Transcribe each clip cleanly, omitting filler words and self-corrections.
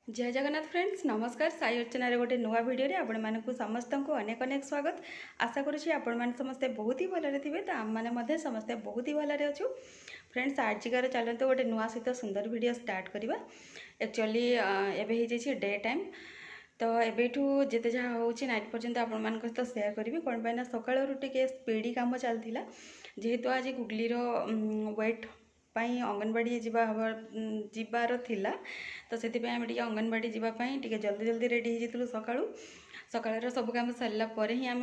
जय जगन्नाथ फ्रेंड्स नमस्कार साई अर्चना गोटे नुआ भिडियो आपण मानक समस्त को अनेक अनेक स्वागत। आशा करुँची आपण मैंने समस्ते बहुत ही भलरे थे तो आम मैंने समस्ते बहुत ही भलरे अच्छु। फ्रेंड्स आजिकार चलते गोटे नुआ सहित सुंदर वीडियो स्टार्ट करवा। एक्चुअली एवं हो डे टाइम तो एबेठू जिते जहाँ हो नाइट पर्यंत आपण मान सहित सेयार करी कौन पाई सकाळू टे स्पीडी काम चलता जेहेतु आज गुगली वेट पाई अंगनवाड़ी जीवार थिला तो से आम टे अंगनवाड़ी जीवाई टे जल्दी जल्दी रेडी हो सकाळू सकाळ सब कम सरला ही आम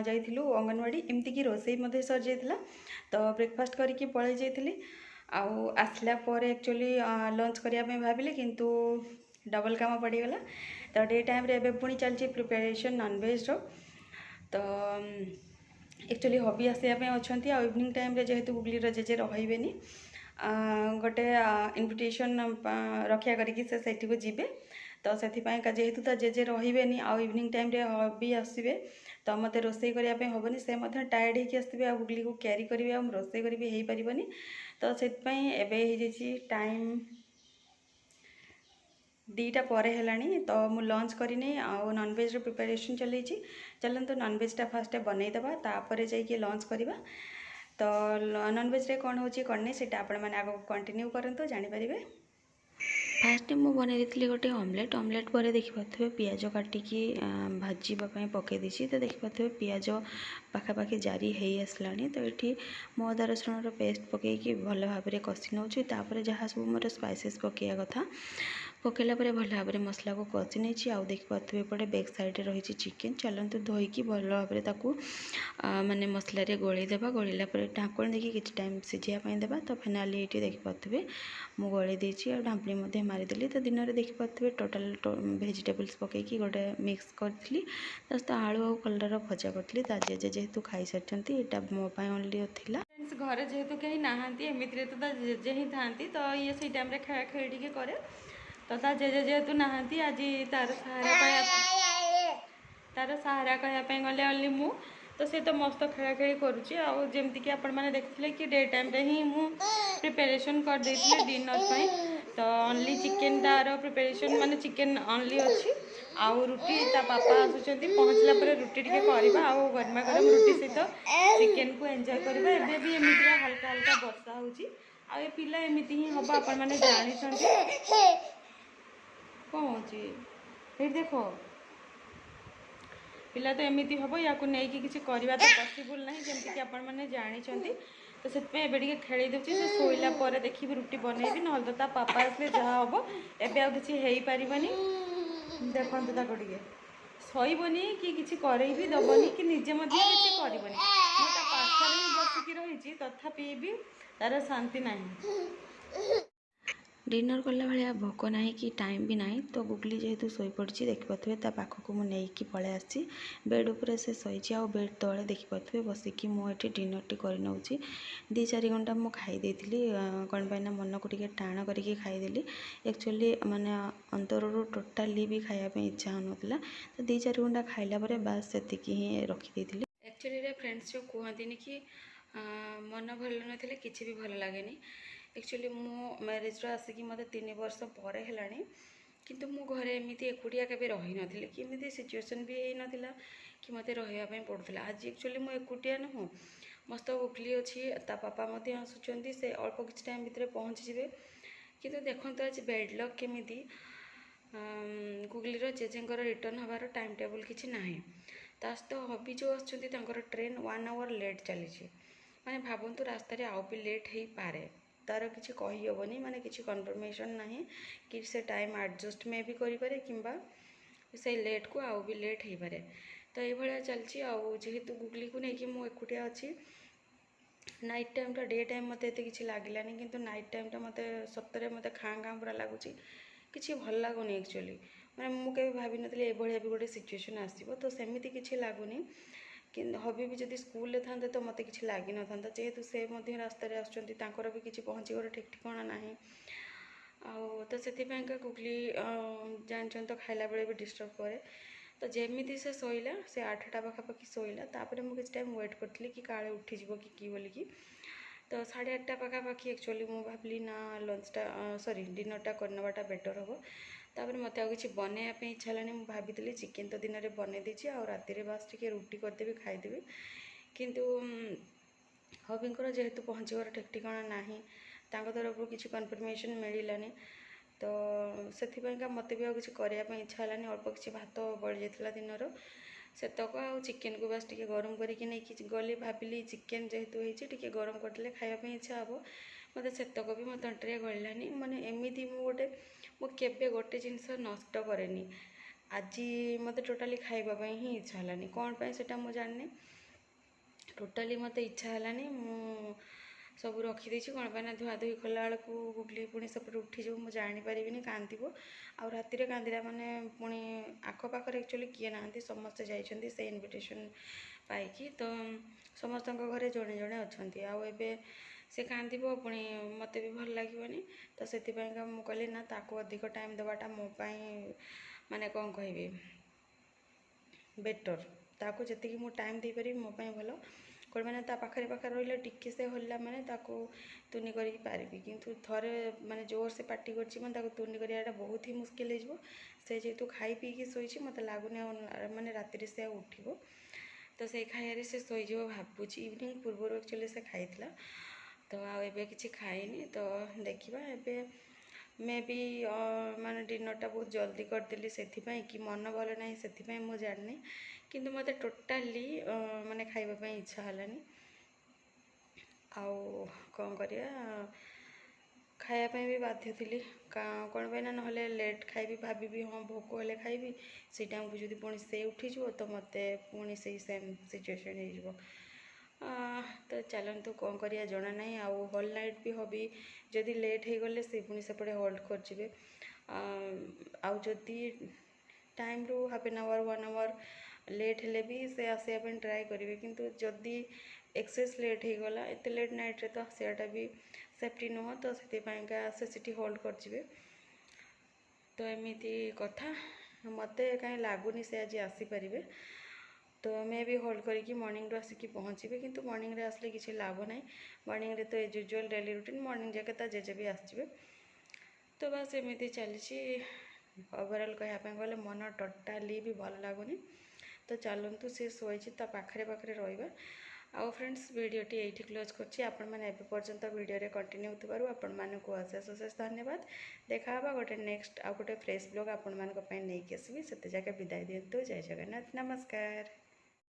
जाइलु अंगनवाड़ी एमती कि रोसई सर जाइला तो ब्रेकफास्ट करके पलि जाइली आसला एक्चुअली लंच करने भाविले किंतु डबल काम पड़गला तो डे टाइम रे पुणी चलती प्रिपेरेसन नॉनवेज रो तो एक्चुअली हबी आसवाई अच्छा इवनिंग टाइम रे जेहेतु गुगली जेजे रही गोटे इनविटेशन रक्षा करके से जीवे तो से जेहेतु तो जेजे रही आउ इवनिंग टाइम रे हबी आसवे तो मत रोसई करने हेनी से टायर्ड होकर आसवे आ गुगली को क्यारी करेंगे आ रोसई करी हो पारनी तो से टाइम 2टा पर है तो मु लंच करनी आउ नॉनवेज प्रिपरेशन चलती चलते नॉनवेजटा फास्ट बनईदे तापर जाइए लंच करवा तो नॉनवेज रे कौन होची कौन नहीं सेटा आपण मैंने आगे कंटिन्यू करंतु जानि परिबे। फास्ट मुझे बनई गोटे ऑमलेट ऑमलेट पर देखिपे पियाज काटिकी भाजवाई पकई देसी तो देखिपे पियाज पाखापाखि जारी हो आसला तो ये मो अदा रसुण पेस्ट पकईकी भल भाव में कषि नौ जहाँ सब मोर स्पाइसेस पकड़ा कथा पकड़ा भल भाव में मसला को कषि नहीं आउ देखिपे एपटे बैक साइड रही चिकेन चलते धोईकी भल भाव में माने मसला गोलईदेवा गोलला ढाकण देखिए किसी टाइम सिझाई देवा तो फाइनाली ये देखिपे मु गलई देती ढापली मारिदेली तो दिन में देखिपे टोटाल भेजिटेबल्स पकईकी गोटे मिक्स करी तो आलू और कलर भजा करी जेजे जेहेतु खाई सारी यहाँ मोपाई ओनली था घर जेहेतु कहीं नहांती एमती तो जेजे ही था तो ये से टाइम खेला खेली टे कै तो जेजे जेहेतु नहांती आज तार सहारा कहवाई गले ओनली मु तो सी तो मस्त खेला खेली करुँची आमती कि आपण मैंने देखते कि डे टाइम रे ही मु प्रिपेरेसन कर देती डिनर पाई तो ओनली चिकेन तार प्रिपेरेसन माने चिकेन ओनली अच्छी आउ रुटी ता पापा आसुँच पहुँचला रुटी टे करवा आउ गरमा गरम रुटी सहित चिकेन को एंजॉय करवा एबे भी एमती हल्का हल्का वर्षा होची आ ए पिला एमती ही हम आपण मैंने जानी कौन हो देख पिला तो एमती हम या नहीं कि करवा तो पॉसिबल ना जमीक आपण मैंने जानी तो से खेल दूसरी से शोला पर देखिए रुटी बनईबी ना तो पापा आसले जहाँ हम एवं किसी हो पारनी देखो टे शोबनी कि करेबी दबनी कि निजे किसी करबनी मैं पाखर ही बसिकी रही तथापि भी तार शांति नहीं डिनर कला भाया भोक ना कि टाइम भी ना तो गुगली जेहेतु शोपड़ी देखिपे पाखक मुझे पलि आसी बेड उपर से शही आ बेड तले देखिपे बसिकी मुझे डिनर टी कर नौ 2-4 घंटा मुझे खाई कौन पाई मन को टे टाण करके खाईदेली एक्चुअली माने अंतर टोटाली भी खायापी इच्छा होना तो 2-4 घंटा खाइला बास से ही रखी एक्चुअली फ्रेंड्स जो कहती कि मन भल ना कि भी भल लगे एक्चुअली मो मैरिज आसिक मत 3 वर्ष पर है किंतु मो घरे एमती एकुटिया के रही नी कि सिचुएसन भी हो नाला कि मत रही पड़ूला आज एक्चुअली मो एकुटिया नुह मस्त गुगली अच्छी ता पापा आसुँच से अल्प किसी टाइम भितर पहुँची जाए किंतु देखो आज बेडलक केमी गुगली जेजेंकर रिटर्न हबार टाइम टेबल किसी ना सहित हबी जो आसर ट्रेन 1 आवर लेट चली माने भावतु रास्तार आउ भी लेट हो पारे तार किसी कहीहबनी माने किसी कन्फर्मेशन ना कि से टाइम एडजस्ट में भी करें कि से लेट को आउ भी लेट हो पारे तो ये चलती जेहेतु गुगली को लेकिन मुझे एकुटिया अच्छी नाइट टाइम डे टाइम मत किसी लगलानी किंतु नाइट टाइम मत सतरे मत खाँ खाँ पूरा लगुच कि भल लगुनि एक्चुअली मैंने मुझे भावी नी ये भी गोटे सिचुएसन आसो तो सेमती किसी लगुनि कि हबी भी जब स्कूल था तो मत कि लगी न था जेहेतु से रास्तार आसर भी किसी पहुँचीबार ठीक ठिकाना ना तो से गुगली जान तो खाइला बेले भी डिस्टर्ब करे तो जमी से शोला से 8टा पाखापाखि शोला तापर मुझे किसी टाइम वेट करी कि काले उठीज कि बोलिकी तो 8:30 पाखापाखि एक्चुअली मुझे भाविली ना लंचटा सॉरी डिनरटा करनवाटा बेटर हम तापर मत आ कि बनवाई इच्छा है मुझे भाभी चिकेन तो दिन में बनई देती आ राति बास टे रुटी करदेवी खाईदेवी किंतु हबींकर जेहेतु पहुँचवर ठीक ठिकाना ना तरफ किसी कन्फर्मेशन मिलानी तो से मत भी किसी करने इच्छा है अल्प किसी भात बड़ी जाता दिन सेतक आ चिकेन को बास टे गरम करके नहीं गली भाविली चिकेन जेहेतु होती गरम करदे खायापी इच्छा हे मत सेतक भी मो तंटे गलानी माने एमती गोटे मुझे गोटे जिनस नष्ट कैनि आज मत टोटाली खावाई ही इच्छा है कौन पाई से मुझे जानी टोटाली मत इच्छा है मु सब रखीदे कौन पाई धुआ धुई कला बेलू गुगली पुणी सेपटे उठीज मुझे जानीपरि कांदो आ राति कांदा माने पुणी आखपाखर एक्चुअली किए ना समस्ते जाइए से इनविटेशन पाई तो समस्त घरे जड़े जड़े अच्छा आए से कांदो पुणी मत भी भल लगे तो से मुझे कहली ना ताको अधिक टाइम देवाटा मोपाई माने कौन कह बेटर ताको जी मु टाइम दे पारि मोपाई भल कौन मैंने पाखे पाखे रही टिके से हल्ला मैंने तुनी करके पारि किंतु थरे माने जोर से पार्टी कर तुनी कराटा बहुत ही मुस्किल हो से जेहेतु खाई पीकी शोची मत लगुनि माने राति से उठो तो से खाइबारे से शोज भावुँ इवनिंग पूर्व एक्चुअली से खाई तो आबे किसी खाइनी तो देखा एबे मे भी माने डिनरटा बहुत जल्दी करदेली से कि मन भल ना से मुझे जानी किंतु मत टोटाली माने खाइबापी इच्छा है आउ कौन करिया खायापी भी बाध्य थी कौन पाई ना लेट खाइबी भाभी हाँ भोक हेले खाइबी से टाइम को जब पुणी से उठीज तो मत पुणी से सेम सिचुएसन हो तो चलतु कौन करिया जना ना आउ होल नाइट भी हबी जदि लेट हो गले से पुणी सेपटे होल्ड कर आउ जदि टाइम रू half an hour 1 hour late हेले भी से आसापी ट्राए करेंगे किंतु जदि एक्सेस लेट हो गला एत लेट नाइट रे तो आसाटा भी सेफ्टी नुह तो से होल्ड कर तो एमती कथा मत कहीं लगुनि से आज आसीपारे तो मैं भी होल्ड करके मॉर्निंग रू आसिक पहुँचे किंतु मॉर्निंग रे आसले किसी लाभ ना मॉर्निंग रे तो as usual daily routine morning जाके ता जेजे भी आसवे तो बस एमती चली ओवरऑल कहवाई गले मन टोटाली भी भल लगुनि तो चलतु सी शोची पाखे पाखे रहा आउ फ्रेंड्स वीडियोटी ये क्लोज करछि आपण माने एबे पर्यंत वीडियो रे कंटिन्यू थिबारु आपण मानकु अशेष अशेष धन्यवाद देखा हबा गोटे नेक्स्ट आ गोटे फ्रेश ब्लॉग आपण मानक पय नै के आसीबी सेते जाके विदाई दियंतु जय जगन्नाथ नमस्कार।